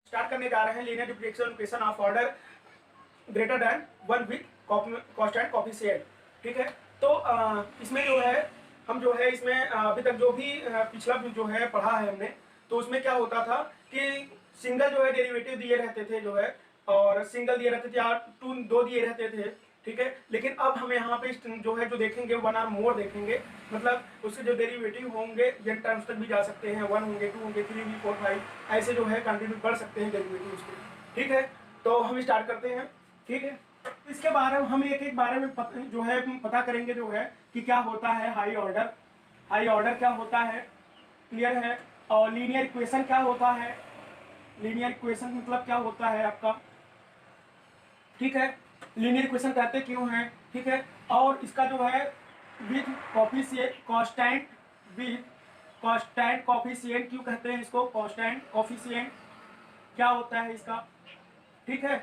Start करने जा रहे हैं linear differential equation of order greater than 1 with constant coefficient. ठीक है, तो इसमें जो है हम जो है इसमें अभी तक जो भी पिछला जो है पढ़ा है हमने, तो उसमें क्या होता था कि सिंगल जो है डेरिवेटिव दिए रहते थे जो है, और सिंगल दिए रहते थे या दो दिए रहते थे। ठीक है, लेकिन अब हम यहाँ पे जो है जो देखेंगे 1 और मोर देखेंगे, मतलब उसके जो डेरिवेटिव होंगे एन टर्म्स तक भी जा सकते हैं, 1 होंगे, 2 होंगे, 3 भी 4 5 ऐसे जो है कंटिन्यू बढ़ सकते हैं डेरिवेटिव उसके। ठीक है, तो हम स्टार्ट करते हैं। ठीक है, इसके बारे में हम एक एक बारे में जो है पता करेंगे जो है कि क्या होता है हाई ऑर्डर, हाई ऑर्डर क्या होता है, क्लियर है। और लीनियर इक्वेशन क्या होता है, लीनियर इक्वेशन मतलब क्या होता है आपका। ठीक है, लीनियर इक्वेशन कहते क्यों हैं। ठीक है, और इसका जो है with coefficient constant, with constant coefficient क्यों कहते हैं इसको, कांस्टेंट कोफिशिएंट क्या होता है इसका। ठीक है,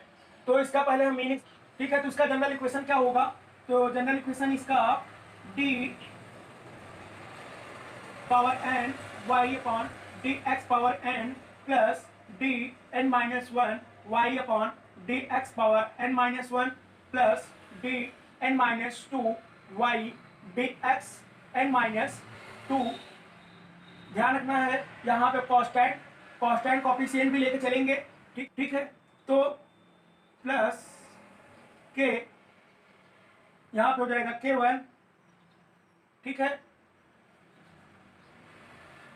तो इसका पहले हम मीनिंग। ठीक है, तो इसका जनरल इक्वेशन क्या होगा, तो जनरल इक्वेशन इसका d power n y upon d x power n plus d n minus one y upon d x power n minus one plus d n minus two y d x n minus two. ध्यान रखना है यहाँ पे constant coefficient भी लेके चलेंगे। ठीक है, तो प्लस के यहाँ पे हो जाएगा K1। ठीक है,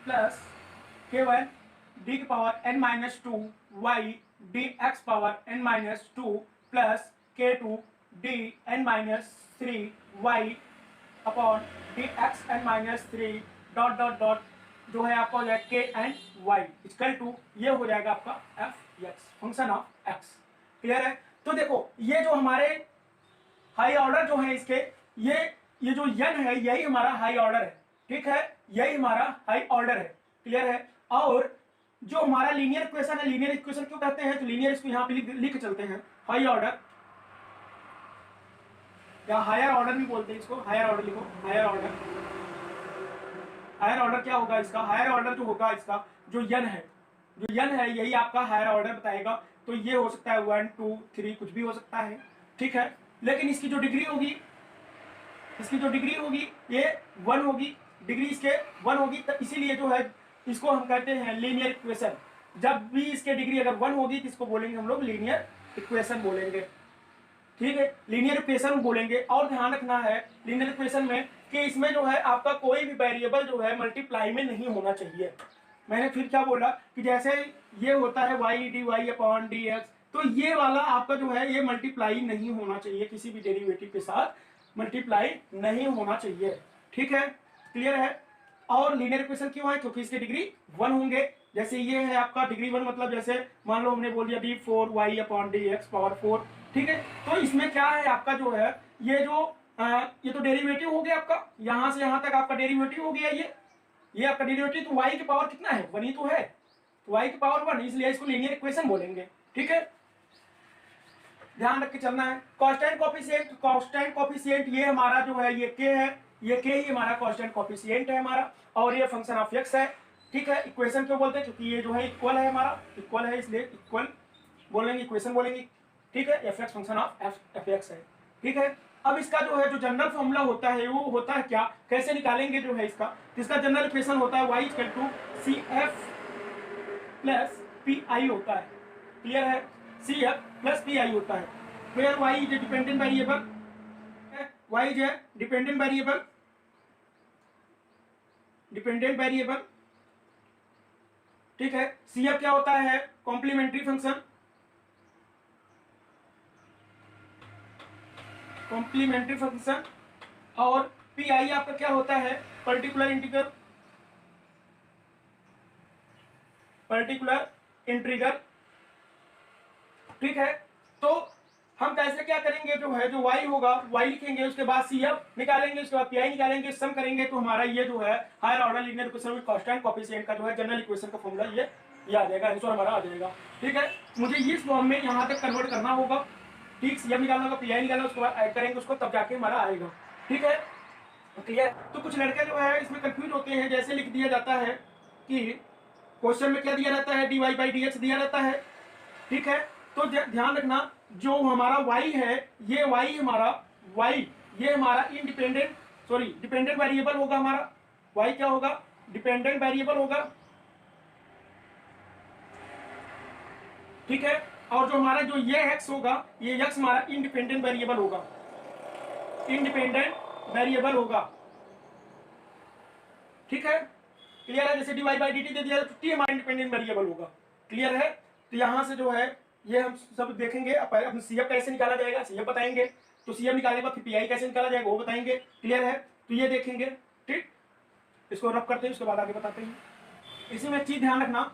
प्लस K1 डी की power n minus two y d x power n minus two plus K2 d n minus three y upon d x n minus three dot dot dot जो है आपका हो जाएगा के N Y equal to ये हो जाएगा आपका F x function of x. Clear है, तो देखो ये जो हमारे हाई ऑर्डर जो है इसके ये जो n है यही हमारा हाई ऑर्डर है। ठीक है, यही हमारा हाई ऑर्डर है। क्लियर है, और जो हमारा लीनियर इक्वेशन है, लीनियर इक्वेशन क्यों कहते हैं, तो लीनियर इसको यहाँ पे लिख चलते हैं हाई ऑर्डर या हायर ऑर्डर भी बोलते हैं इसको, हायर ऑर्डर लिखो, हायर ऑर्डर। हायर ऑर्डर क्या होगा इसका, हायर ऑर्डर जो होगा इसका जो n है, जो n है यही आपका हायर ऑर्डर बताएगा। तो ये हो सकता है 1 2 3 कुछ भी हो सकता है। ठीक है, लेकिन इसकी जो डिग्री होगी, इसकी जो डिग्री होगी ये 1 होगी, डिग्री इसके 1 होगी, तो इसीलिए जो है इसको हम कहते हैं लीनियर इक्वेशन। जब भी इसके डिग्री अगर 1 होगी तो इसको बोलेंगे हम लोग लीनियर इक्वेशन बोलेंगे। ठीक है, लीनियर इक्वेशन बोलेंगे। और ध्यान रखना है लीनियर इक्वेशन में कि इसमें जो है आपका कोई भी वेरिएबल जो है मल्टीप्लाई में नहीं होना चाहिए। मैंने फिर क्या बोला कि जैसे ये होता है y d y upon d x, तो ये वाला आपका जो है ये मल्टीप्लाई नहीं होना चाहिए, किसी भी डेरिवेटिव के साथ मल्टीप्लाई नहीं होना चाहिए। ठीक है, क्लियर है। और लीनियर इक्वेशन क्यों है, क्योंकि इसके डिग्री 1 होंगे। जैसे ये है आपका डिग्री 1 मतलब जैसे मान लो हमने बोल दिया d 4 y upon d x power 4। ठीक है, तो इसमें क्या है आपका जो है ये जो ये तो डेरिवेटिव हो गया आपका, यहां से यहां तक आपका डेरिवेटिव हो गया ये आपका डेरिवेटिव। तो y की पावर कितना है, 1 ही तो है, तो y की पावर 1, इसलिए इसको लीनियर इक्वेशन बोलेंगे। ठीक है, ध्यान रख के चलना है। कांस्टेंट कोफिशिएंट, कांस्टेंट कोफिशिएंट ये हमारा जो है ये k है, ये k ही हमारा कांस्टेंट कोफिशिएंट है हमारा, और ये फंक्शन ऑफ x है। ठीक है, इक्वेशन क्यों बोलते हैं, क्योंकि ये जो है इक्वल है हमारा, इक्वल है इसलिए इक्वल बोलेंगे, इक्वेशन बोलेंगे। ठीक है, F x function of F x है। ठीक है, अब इसका जो है जो जनरल फॉर्मूला होता है वो होता है क्या, कैसे निकालेंगे जो है इसका, इसका जनरल इक्वेशन होता है y equal to C F plus P I होता है। क्लियर है, C F plus P I होता है, where y is a dependent variable, y is a dependent variable, dependent variable. ठीक है, सी एफ क्या होता है, कॉम्प्लीमेंट्री फंक्शन, कॉम्प्लीमेंट्री फंक्शन, और पी आई आपका क्या होता है, पर्टिकुलर इंटीग्रल, पर्टिकुलर इंटीग्रल। ठीक है, तो हम कैसे क्या करेंगे, जो है जो y होगा y लिखेंगे, उसके बाद सी एफ निकालेंगे, उसके बाद पी आई निकालेंगे, सम करेंगे, तो हमारा ये जो है higher order linear equation with constant coefficient का जो है जनरल इक्वेशन का फॉर्मूला ये आ जाएगा, आंसर हमारा आ जाएगा। ठीक है, मुझे इस फॉर्म में यहाँ तक कन्वर्ट करना होगा। ठीक, सी एफ निकालना होगा, पी आई निकालना, उसके बाद ऐड करेंगे उसको, तब जाके हमारा आएगा। ठीक है, क्लियर। तो कुछ लड़के जो है इसमें कंफ्यूज होते हैं, जैसे लिख दिया जाता है कि क्वेश्चन में क्या दिया रहता है, dy बाई डी एक्स दिया रहता है, ठीक है। तो ध्यान रखना जो हमारा y है, ये y हमारा y ये हमारा इंडिपेंडेंट सॉरी डिपेंडेंट वेरिएबल होगा। हमारा y क्या होगा? डिपेंडेंट वेरिएबल होगा, ठीक है। और जो हमारा जो ये x होगा, ये x हमारा इंडिपेंडेंट वेरिएबल होगा, इंडिपेंडेंट वेरिएबल होगा, ठीक है। क्लियर है? जैसे dy बाई dt दे दिया तो t हमारा इंडिपेंडेंट वेरिएबल होगा। क्लियर है? तो यहां से जो है ये हम सब देखेंगे। अब सीएफ कैसे निकाला जाएगा, सीएफ बताएंगे। तो सीएफ निकालने के बाद फिर पीआई कैसे निकाला जाएगा वो बताएंगे। क्लियर है? तो ये देखेंगे, ठीक। इसको रब करते हैं, उसके बाद आगे बताते हैं। इसी में चीज ध्यान रखना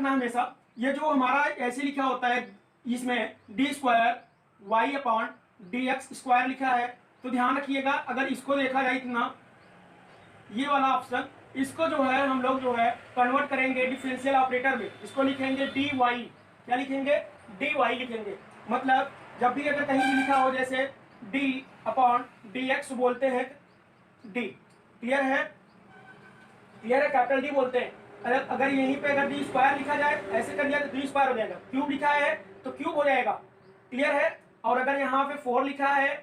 हमेशा, ये जो हमारा ऐसे लिखा होता है इसमें d square y upon d x square लिखा है, तो ध्यान रखिएगा अगर इसको देखा जाए इतना, ये वाला ऑप्शन, इसको जो है हम लोग जो है कन्वर्ट करेंगे डिफरेंशियल ऑपरेटर में। इसको लिखेंगे डी वाई, क्या लिखेंगे? डी वाई लिखेंगे। मतलब जब भी अगर कहीं भी लिखा हो जैसे डी अपॉन डी एक्स बोलते हैं डी, क्लियर है? क्लियर है? कैपिटल डी बोलते हैं। अगर यहीं पे अगर डी स्क्वायर लिखा जाए, ऐसे कर दिया तो डी स्क्वायर हो जाएगा। क्यूब लिखा है तो क्यूब हो जाएगा। क्लियर है? और अगर यहाँ पे 4 लिखा है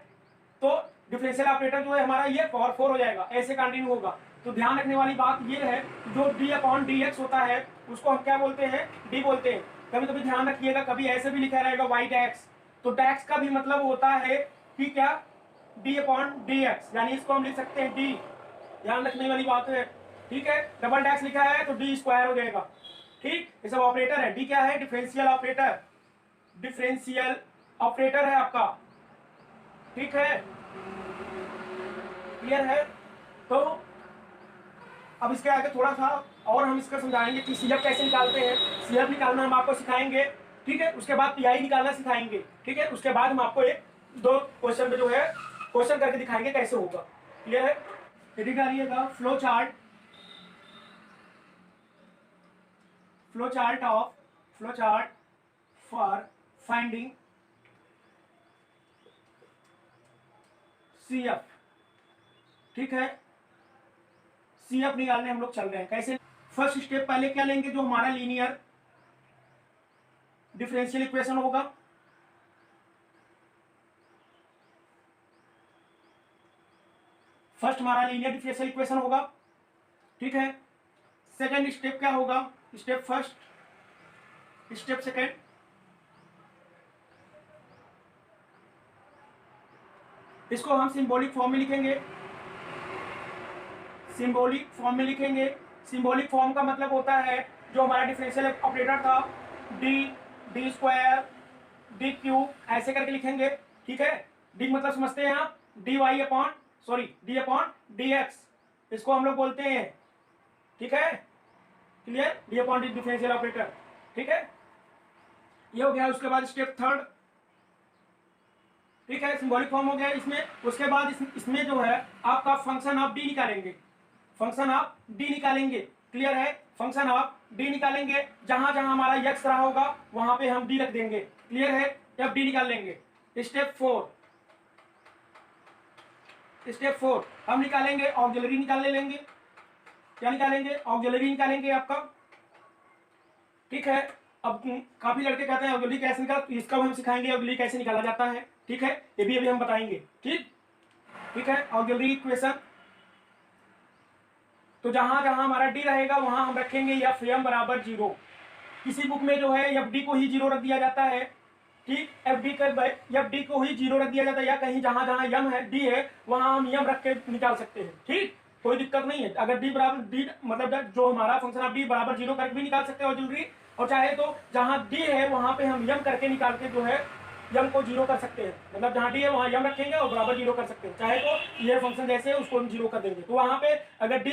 तो डिफरेंशियल ऑपरेटर जो है हमारा ये 4 हो जाएगा, ऐसे कंटिन्यू होगा। तो ध्यान रखने वाली बात ये है, जो डी अपॉन डी एक्स होता है उसको हम क्या बोलते हैं? डी बोलते हैं। कभी कभी ध्यान रखिएगा, कभी ऐसे भी लिखा रहेगा वाई डैक्स, तो डैक्स का भी मतलब होता है कि क्या? डी अपॉन डी एक्स, यानी इसको हम लिख सकते हैं डी। ध्यान रखने वाली बात है, ठीक है। डबल डैक्स लिखा है तो डी स्क्वायर हो जाएगा, ठीक। ये सब ऑपरेटर है। डी क्या है? डिफरेंशियल ऑपरेटर, डिफरेंशियल ऑपरेटर है आपका, ठीक है। क्लियर है? तो अब इसके आगे थोड़ा सा और हम इसका समझाएंगे कि सीएफ कैसे निकालते हैं। सीएफ निकालना हम आपको सिखाएंगे, ठीक है। उसके बाद पीआई निकालना सिखाएंगे, ठीक है। उसके बाद हम आपको एक दो क्वेश्चन में जो है क्वेश्चन करके दिखाएंगे कैसे होगा। क्लियर है? यदि करिएगा flow chart for finding CF, ठीक है। सीएफ निकालने हम लोग चल रहे हैं। कैसे? फर्स्ट स्टेप पहले क्या लेंगे? जो हमारा लीनियर डिफरेंशियल इक्वेशन होगा, फर्स्ट हमारा लीनियर डिफरेंशियल इक्वेशन होगा, ठीक है। सेकंड स्टेप क्या होगा? स्टेप फर्स्ट, स्टेप सेकंड, इसको हम सिंबॉलिक फॉर्म में लिखेंगे। सिंबॉलिक फॉर्म में लिखेंगे। सिंबॉलिक फॉर्म का मतलब होता है जो हमारा डिफरेंशियल ऑपरेटर था D, D square, D cube, ऐसे करके लिखेंगे, ठीक है। डी मतलब समझते हैं आप? D y upon d upon d x, इसको हम लोग बोलते हैं, ठीक है। Clear? D upon d differential operator, ठीक है। ये हो गया। उसके बाद स्टेप थर्ड, ठीक है, सिंबॉलिक फॉर्म हो गया इसमें। उसके बाद इसमें जो है आपका फंक्शन ऑफ डी निकालेंगे, फंक्शन ऑफ डी निकालेंगे। क्लियर है? फंक्शन ऑफ डी निकालेंगे। जहां जहां हमारा एक्स रहा होगा वहां पे हम डी रख देंगे। क्लियर है? अब डी निकाल लेंगे। स्टेप फोर हम निकालेंगे ऑक्सिलरी निकाल लेंगे। क्या निकालेंगे? ऑक्सिलरी निकालेंगे आपका, ठीक है। अब काफी लड़के कहते हैं ऑक्सिलरी कैसे निकाल, तो इसका हम सिखाएंगे ऑक्सिलरी कैसे निकाला जाता है, ठीक है। ये भी अभी हम बताएंगे, ठीक है। ऑक्सिलरी इक्वेशन, तो जहां जहां हमारा डी रहेगा वहां हम रखेंगे एफ एम बराबर 0। किसी बुक में जो है एफ डी को ही 0 रख दिया जाता है, ठीक। एफ डी को ही 0 रख दिया जाता है, या कहीं जहां जहां यम है डी है वहां हम यम रख के निकाल सकते हैं, ठीक। कोई दिक्कत नहीं है। अगर डी बराबर डी मतलब जो हमारा फंक्शन ऑफ डी बराबर 0 करके भी निकाल सकते हैं ऑक्सिलरी, और चाहे तो जहां डी है वहां पे हम यम करके निकाल के जो है यम को 0 कर सकते हैं। मतलब जहां डी है वहां यम रखेंगे और बराबर 0 कर सकते हैं। चाहे तो ये फंक्शन जैसे उसको हम 0 कर देंगे, तो वहां पे अगर डी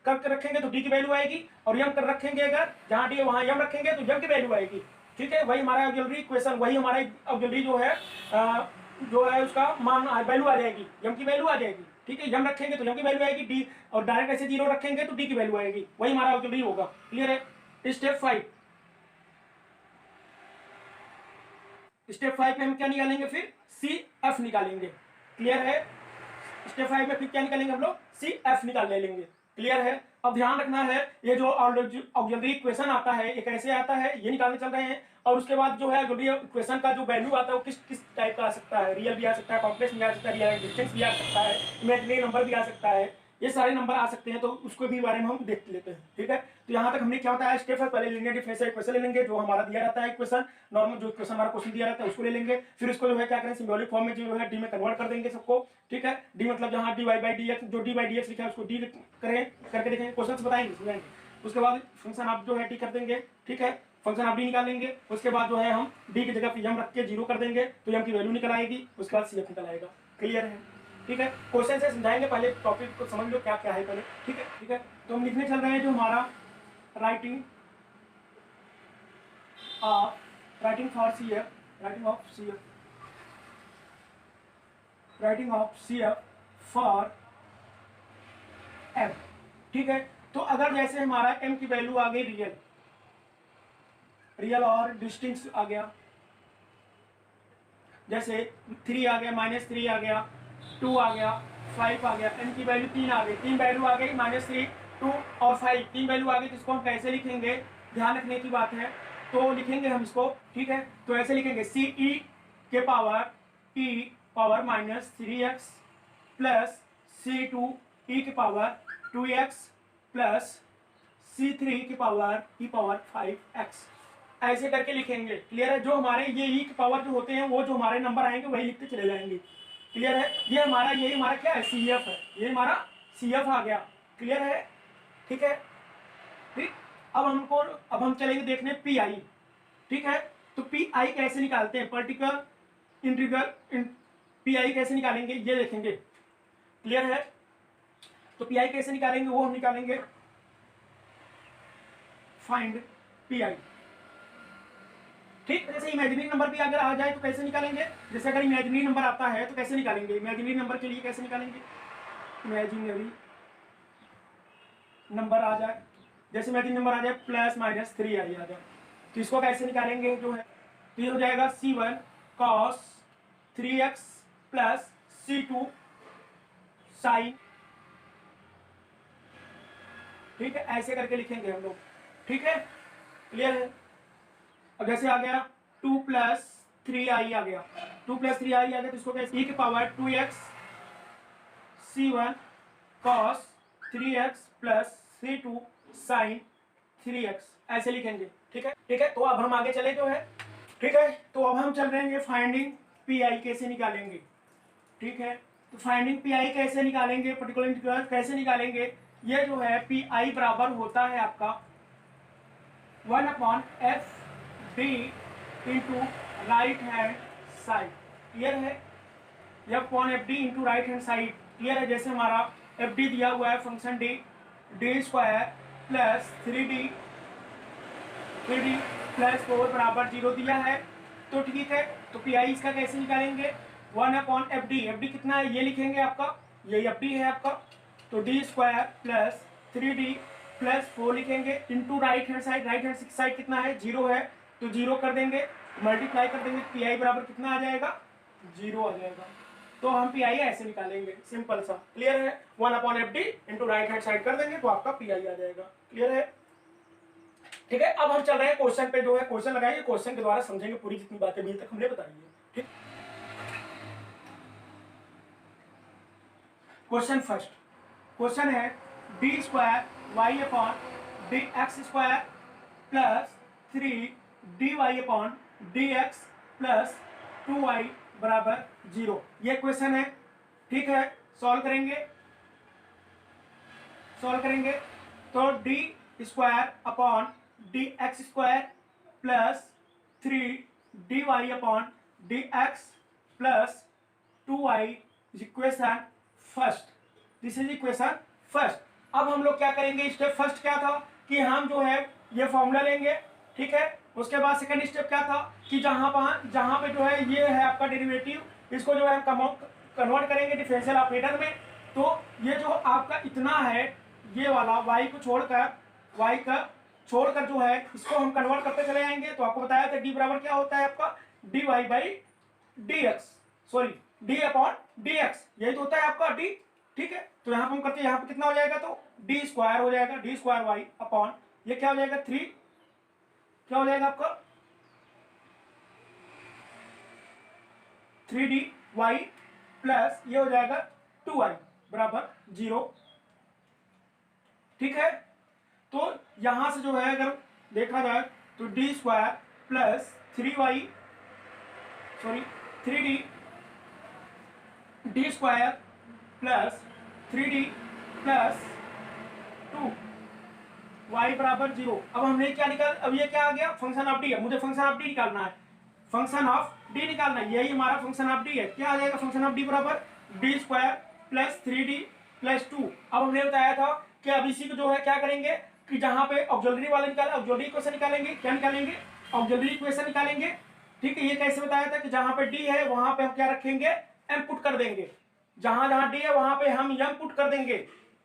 कर रखेंगे तो डी की वैल्यू आएगी, और यम कर रखेंगे अगर जहां डी है वहां यम रखेंगे तो यम की वैल्यू आएगी, ठीक है। वही हमारा ऑक्सिलरी इक्वेशन, वही हमारा ऑक्सिलरी जो है उसका मान वैल्यू आ जाएगी, यम की वैल्यू आ जाएगी, ठीक है। यम रखेंगे तो यम की वैल्यू आएगी, डी और डायरेक्ट ऐसे 0 रखेंगे तो डी की वैल्यू आएगी, वही हमारा ऑक्सिलरी होगा। क्लियर है? स्टेप 5 में हम क्या निकालेंगे? फिर सी एफ निकालेंगे। क्लियर है? स्टेप 5 में फिर क्या निकालेंगे हम लोग? सी एफ निकाल ले लेंगे। क्लियर है? अब ध्यान रखना है, ये जो ऑक्सिलरी इक्वेशन आता है ये कैसे आता है ये निकालने चल रहे हैं। और उसके बाद जो है ऑक्सिलरी इक्वेशन का जो वैल्यू आता है वो किस किस टाइप का आ सकता है, रियल भी आ सकता है, कॉम्प्लेक्स भी आ सकता है, रियल डिस्टेंस भी आ सकता है, इमेजिनरी नंबर भी आ सकता है, ये सारे नंबर आ सकते हैं। तो उसको भी बारे में हम देख लेते हैं। ठीक है, तो यहाँ तक हमने क्या बताया स्टेप है, पहले लीनियर डिफरेंशियल इक्वेशन ले लेंगे जो हमारा दिया रहता है इक्वेशन, नॉर्मल जो इक्वेशन हमारा क्वेश्चन दिया रहता है उसको ले लेंगे। फिर उसको जो है क्या करें, सिंबॉलिक फॉर्म में जो है डी में कन्वर्ट कर देंगे सबको। ठीक है, डी मतलब जहाँ d y by d x, जो डी बाई डी एक्स लिखा है उसको डी करें, करके देखेंगे, क्वेश्चन बताएंगे समझाएंगे। उसके बाद फंक्शन आप जो है डी कर देंगे। ठीक है, फंक्शन आप डी निकालेंगे। उसके बाद जो है हम डी की जगह पे एम रख के जीरो कर देंगे तो एम की वैल्यू निकल आएगी। उसके बाद सी एफ निकल आएगा। क्लियर है? ठीक है, क्वेश्चन से समझाएंगे, पहले टॉपिक को समझ लो क्या क्या है पहले। ठीक है, ठीक है, तो हम लिखने चल रहे हैं जो हमारा writing for C F, writing of C F for m. ठीक है, तो अगर जैसे हमारा एम की वैल्यू आ गई रियल और डिस्टिंक्ट आ गया, जैसे 3 आ गया, -3 आ गया, 2 आ गया, 5 आ गया, एन की वैल्यू 3 आ गई, 3 वैल्यू आ गई, -3, 2 और 5, 3 वैल्यू आ गई। तो इसको हम कैसे लिखेंगे, ध्यान रखने की बात है। तो लिखेंगे हम इसको, ठीक है, तो ऐसे लिखेंगे सी ई के पावर ई पावर -3x प्लस C2 ई के पावर 2x प्लस C3 की पावर ई पावर 5x, ऐसे करके लिखेंगे। क्लियर है? जो हमारे ये ई की पावर जो होते हैं वो जो हमारे नंबर आएंगे वही लिखते चले जाएंगे। क्लियर है? ये हमारा क्या है, सी एफ है, ये हमारा सी एफ आ गया। क्लियर है? ठीक है, ठीक। अब हम चलेंगे देखने पी आई। ठीक है, तो पी आई कैसे निकालते हैं, पर्टिकुलर इंटीग्रल पी आई कैसे निकालेंगे ये देखेंगे। क्लियर है? तो पी आई कैसे निकालेंगे वो हम निकालेंगे, फाइंड पी आई। ठीक, जैसे इमेजिनरी नंबर भी अगर आ जाए तो कैसे निकालेंगे, जैसे अगर इमेजिनरी नंबर आता है तो कैसे निकालेंगे, इमेजिनरी नंबर के लिए कैसे निकालेंगे, इमेजिनरी नंबर आ जाए, जैसे इमेजिनरी नंबर आ जाए +-3 आ जाए, तो इसको कैसे निकालेंगे जो है, तो ये हो जाएगा C1 cos 3x plus C2 sign. ठीक है, ऐसे करके लिखेंगे हम लोग। ठीक है, क्लियर है? अब जैसे आ गया 2 + 3i आ गया, 2 + 3i आ गया, तो इसको कैसे, e की power 2x C1 cos 3x plus C2 sin 3x, ऐसे लिखेंगे। ठीक है, ठीक है, तो अब हम आगे चले जो है। ठीक है, तो अब हम चल रहे हैं फाइंडिंग पी आई कैसे निकालेंगे। ठीक है, तो फाइंडिंग पी आई कैसे निकालेंगे, पर्टिकुलर इंटीग्रल कैसे निकालेंगे, ये जो है पी आई बराबर होता है आपका 1/f d into right hand side. Clear है? f/f d into right hand side. Clear है? जैसे हमारा एफ डी दिया हुआ है function D square plus 3d plus 4 बराबर 0 दिया है। तो ठीक है, तो पी आई इसका कैसे निकालेंगे, 1/f d कितना है ये लिखेंगे, आपका ये एफ डी है आपका, तो D square plus 3d plus 4 लिखेंगे इंटू राइट हैंड साइड कितना है, 0 है, तो 0 कर देंगे, मल्टीप्लाई कर देंगे, पी आई बराबर कितना आ जाएगा, 0 आ जाएगा। तो हम पी आई ऐसे निकालेंगे, सिंपल सा। क्लियर है? 1/f d into right hand side कर देंगे तो आपका पी आई आ जाएगा। क्लियर है? ठीक है, अब हम चल रहे हैं क्वेश्चन पे, जो है क्वेश्चन लगाएंगे, क्वेश्चन के द्वारा समझेंगे पूरी जितनी बातें अभी तक हमने बताई है। ठीक, क्वेश्चन फर्स्ट, क्वेश्चन है d square y upon d x square plus 3dy upon d x plus 2y बराबर 0, ये क्वेश्चन है। ठीक है, सॉल्व करेंगे तो D square upon d x square plus 3dy upon d x plus 2y is equation first, this is equation first. अब हम लोग क्या करेंगे, स्टेप फर्स्ट क्या था कि हम जो है ये फॉर्मूला लेंगे। ठीक है, उसके बाद सेकंड स्टेप क्या था कि जहां पे जो है ये है आपका डेरिवेटिव, इसको जो है हम कन्वर्ट करेंगे डिफरेंशियल ऑपरेटर में। तो ये जो आपका इतना है ये वाला y को छोड़कर जो है इसको हम कन्वर्ट करते चले जाएंगे। तो आपको बताया था d बराबर क्या होता है आपका dy/dx, सॉरी d/dx, यही तो होता है आपका d। ठीक है, तो यहाँ पर हम करते हैं, यहाँ पे कितना हो जाएगा, तो डी स्क्वायर हो जाएगा, डी स्क्वायर वाई अपॉन ये क्या हो जाएगा 3, क्या हो जाएगा आपका 3d वाई प्लस ये हो जाएगा 2y बराबर 0। ठीक है, तो यहां से जो है अगर देखा जाए तो D square plus 3y sorry 3d D square plus 3d plus 2y बराबर 0। अब हमने क्या निकाल, अब ये क्या आ गया, फंक्शन ऑफ डी है, मुझे फंक्शन ऑफ डी निकालना है, फंक्शन ऑफ डी निकालना है, यही हमारा फंक्शन ऑफ डी है। क्या आ जाएगा फंक्शन ऑफ डी बराबर D square plus 3d plus 2। अब हमने बताया था कि अब इसी को जो है क्या करेंगे कि जहां पे ऑक्सिलरी वाला निकाले, ऑक्सिलरी इक्वेशन निकालेंगे, क्या निकालेंगे, ऑक्सिलरी इक्वेशन निकालेंगे। ठीक है, ये कैसे बताया था कि जहां पे डी है वहां पे हम क्या रखेंगे, एम पुट कर देंगे, जहां जहां डी है वहां पे हम एम पुट कर देंगे।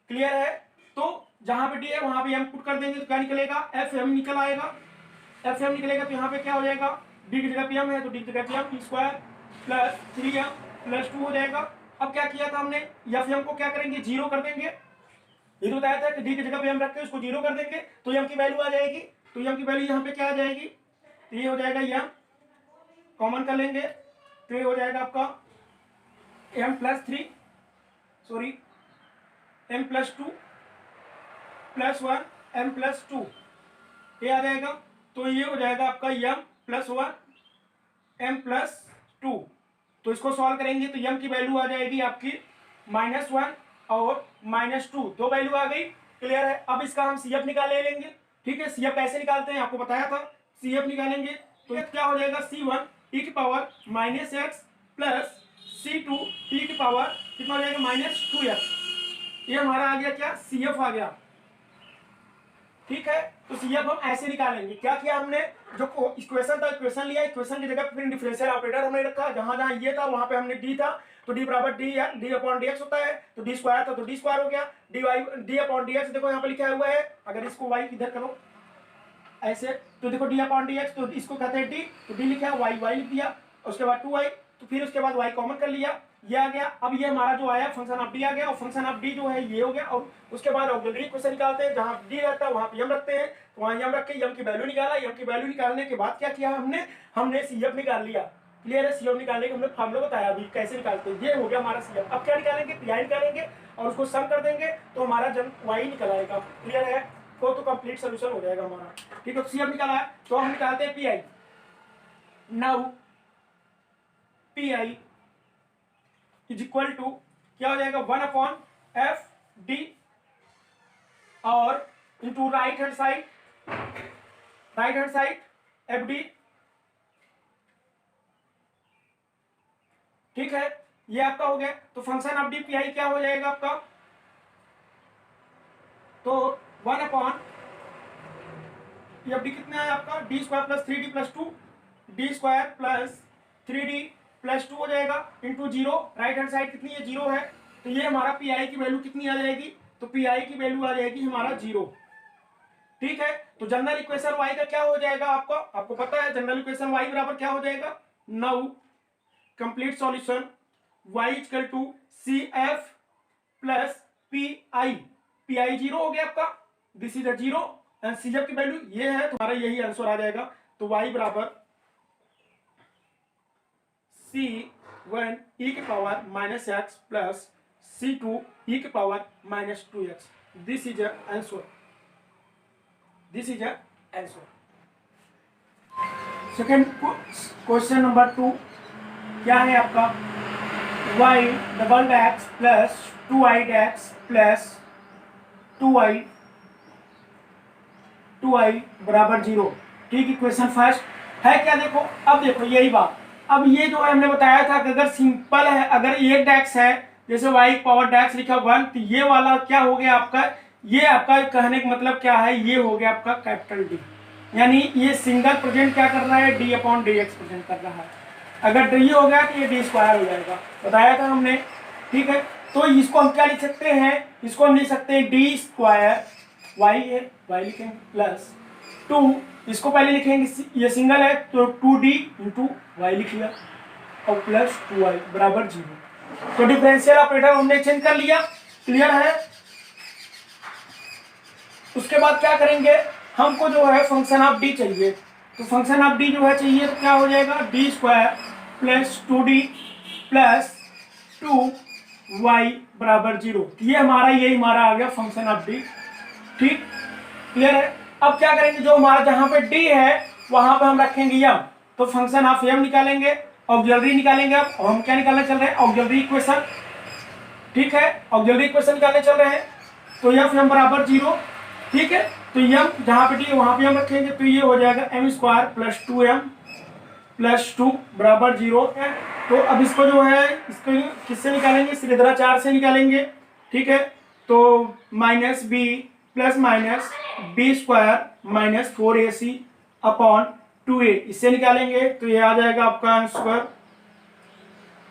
क्लियर है, तो जहां पे डी है वहां पे एम पुट कर देंगे तो क्या निकलेगा, एफ एम निकल आएगा, एफ एम निकलेगा। तो यहाँ पे क्या हो जाएगा, डी की जगह पी एम है तो डी की जगह p m, t square plus 3m plus 2 हो जाएगा। अब क्या किया था हमने, एफ एम को क्या करेंगे, 0 कर देंगे। ये तो बताया था कि डी की जगह पे एम रख के उसको 0 कर देंगे तो एम की वैल्यू आ जाएगी। तो एम की वैल्यू यहाँ पे क्या आ जाएगी, तो ये हो जाएगा एम, कॉमन कर लेंगे तो ये हो जाएगा आपका m plus 3 sorry m plus 2 plus 1 m plus 2 ये आ जाएगा। तो ये हो जाएगा आपका एम प्लस 1 एम प्लस 2। तो इसको सॉल्व करेंगे तो एम की वैल्यू आ जाएगी आपकी -1 और -2, दो वैल्यू आ गई। क्लियर है, अब इसका हम सीएफ निकाल ले लेंगे। ठीक है, सीएफ कैसे निकालते हैं आपको बताया था, सीएफ निकालेंगे तो क्या हो जाएगा c1 e की power -x plus c2 e की पावर कितना हो जाएगा -2x। ये हमारा आ गया क्या, सीएफ आ गया। ठीक है, तो सीएफ हम ऐसे निकालेंगे। क्या किया हमने, जो इक्वेशन था इक्वेशन लिया, इक्वेशन की जगह फिर डिफरेंशियल ऑपरेटर हमने रखा, जहां जहां ये था वहां पे हमने डी था तो डी बराबर डी है, डी अपॉन डी एक्स होता है, तो डी स्क्वायर था तो डी स्क्वायर हो गया, d y d upon d x देखो यहाँ पे लिखा हुआ है। अगर इसको वाई इधर करो ऐसे तो देखो डी अपॉन डी एक्स, तो इसको कहते हैं डी, तो डी लिखा वाई, वाई लिख दिया, उसके बाद 2y, तो फिर उसके बाद y कॉमन कर लिया, ये आ गया। अब ये हमारा जो आया फंक्शन ऑफ डी आ गया, और फंक्शन ऑफ डी जो है ये हो गया। और उसके बाद ऑक्सिलरी इक्वेशन निकालते हैं, जहां डी रहता है वहां पे एम रखते हैं, तो वहां एम रख के एम की वैल्यू निकाला। एम की वैल्यू निकालने के बाद क्या किया हमने सीएफ निकाल लिया। क्लियर है, सीएफ निकालने के हमने फॉर्मूला बताया अभी कैसे निकालते हैं, ये हो गया हमारा सीएफ। अब क्या निकालेंगे, पीआई निकालेंगे और उसको सम कर देंगे तो हमारा जब वाई निकल आएगा। क्लियर है, तो कंप्लीट सोल्यूशन हो जाएगा हमारा। ठीक है, सीएफ निकाला है तो हम निकालते हैं PI. Now PI is equal to क्या हो जाएगा, 1/f/d और into right hand side fd। ठीक है, ये आपका हो गया। तो फंक्शन ऑफ डी पीआई क्या हो जाएगा आपका, तो 1/, fd कितना है आपका, D square plus 3d plus 2, D square plus 3d plus 2 हो जाएगा इंटू 0, राइट हैंड साइड कितनी है 0 है, तो ये हमारा पीआई की वैल्यू कितनी आ जाएगी, तो पीआई की वैल्यू आ जाएगी हमारा 0। ठीक है, तो जनरल इक्वेशन y का क्या हो जाएगा, आपको पता है जनरल इक्वेशन y बराबर क्या हो जाएगा। Now complete solution y equal to CF plus PI, PI 0 हो गया आपका, this is a 0 and CF की वैल्यू ये है, तुम्हारा यही आंसर आ जाएगा। तो y बराबर C1 e की power -x plus C2 e की power -2x, this is answer, this is answer. Second question number 2 क्या है आपका, y double x plus 2y plus 2i बराबर 0। ठीक, इक्वेशन फर्स्ट है क्या, देखो अब देखो यही बात। अब ये जो है हमने बताया था कि अगर सिंपल है, अगर एक डेक्स है जैसे y पावर डेक्स लिखा 1, तो ये वाला क्या हो गया आपका, ये आपका कहने का मतलब क्या है, ये हो गया आपका कैपिटल डी, यानी ये सिंगल प्रेजेंट क्या कर रहा है, D upon d x present कर रहा है। अगर डी हो गया तो ये डी स्क्वायर हो जाएगा, बताया था हमने। ठीक है, तो इसको हम क्या लिख सकते हैं, इसको हम लिख सकते हैं डी स्क्वायर वाई है, वाई लिखेंगे प्लस 2, इसको पहले लिखेंगे, ये सिंगल है तो 2d इंटू वाई लिख लिया और प्लस 2y बराबर 0। तो डिफरेंशियल ऑपरेटर हमने चेंज कर लिया। क्लियर है। उसके बाद क्या करेंगे, हमको जो है फंक्शन ऑफ डी चाहिए, तो फंक्शन ऑफ डी जो है चाहिए तो क्या हो जाएगा, D square plus 2d plus 2y बराबर 0। ये हमारा आ गया फंक्शन ऑफ डी। ठीक, क्लियर है। अब क्या करेंगे, जो हमारा जहां पे डी है वहां पे हम रखेंगे यम, तो फंक्शन ऑफ यम निकालेंगे, ऑक्सिलरी निकालेंगे। अब हम क्या निकालने चल रहे हैं, ऑक्सिलरी इक्वेशन। ठीक है, ऑक्सिलरी इक्वेशन निकालने चल रहे हैं, तो एफ एम बराबर 0। ठीक है, तो यम जहां पे डी है वहां पे हम रखेंगे, तो ये हो जाएगा M square plus 2m plus 2 बराबर 0 है। तो अब इसको जो है इसको किससे निकालेंगे, श्रीधराचार्य से निकालेंगे। ठीक है, तो minus b plus minus b square minus 4ac upon 2a, इससे निकालेंगे तो ये आ जाएगा आपका आंसर,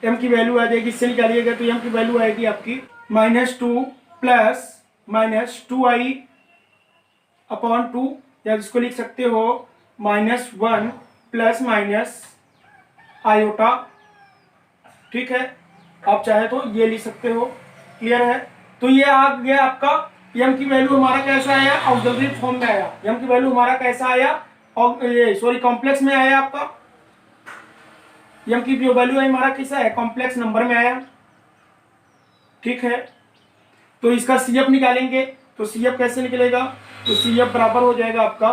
m की वैल्यू आ जाएगी, इससे निकालिएगा तो m की वैल्यू आएगी आपकी -2 प्लस -2i अपॉन 2, या इसको लिख सकते हो -1 प्लस माइनस आयोटा। ठीक है, आप चाहे तो ये लिख सकते हो। क्लियर है, तो ये आ गया आपका m की वैल्यू हमारा कैसा आया, ऑक्सिलरी फॉर्म में आया। m की वैल्यू हमारा कैसा आया, और ये सॉरी कॉम्प्लेक्स में आया आपका। m की जो वैल्यू है हमारा कैसा है, कॉम्प्लेक्स नंबर में आया। ठीक है, तो इसका CF निकालेंगे, तो CF कैसे निकलेगा, तो CF बराबर हो जाएगा आपका,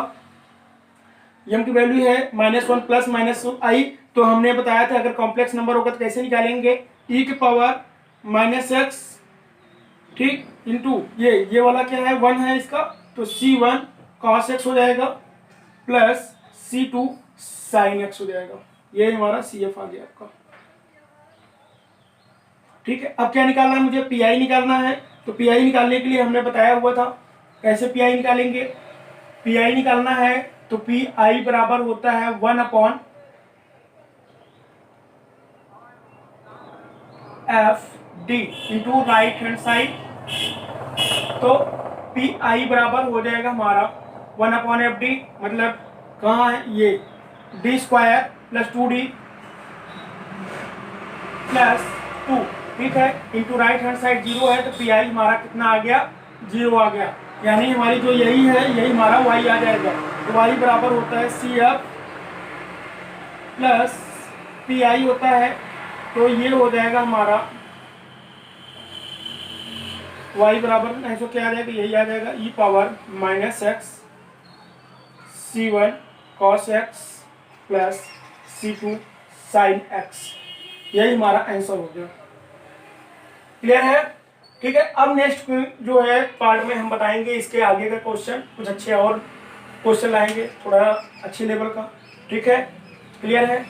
m की वैल्यू है -1 प्लस -i, तो हमने बताया था अगर कॉम्प्लेक्स नंबर होगा तो कैसे निकालेंगे, e की पावर -x, ठीक, इंटू ये वाला क्या है 1 है इसका, तो C1 cos x हो जाएगा प्लस C2 sin x हो जाएगा। ये हमारा CF आ गया आपका। ठीक है, अब क्या निकालना है मुझे, PI निकालना है। तो PI निकालने के लिए हमने बताया हुआ था कैसे PI निकालेंगे। PI निकालना है तो PI बराबर होता है 1 upon FD into right hand side. तो PI बराबर हो जाएगा हमारा 1 अपॉन FD, मतलब कहाँ है ये, D square plus 2D plus 2, ठीक है, इंटू राइट हैंड साइड 0 है, तो PI हमारा कितना आ गया, 0 आ गया, यानी हमारी जो यही है यही हमारा y आ जाएगा। तो y बराबर होता है CF प्लस PI होता है, तो ये हो जाएगा हमारा y बराबर ऐसा क्या आ जाएगा, यही आ जाएगा e power -x C1 cos x plus C2 sin x, यही हमारा आंसर हो गया। क्लियर है, ठीक है। अब नेक्स्ट जो है पार्ट में हम बताएंगे इसके आगे का क्वेश्चन, कुछ अच्छे और क्वेश्चन लाएंगे थोड़ा अच्छे लेवल का। ठीक है, क्लियर है।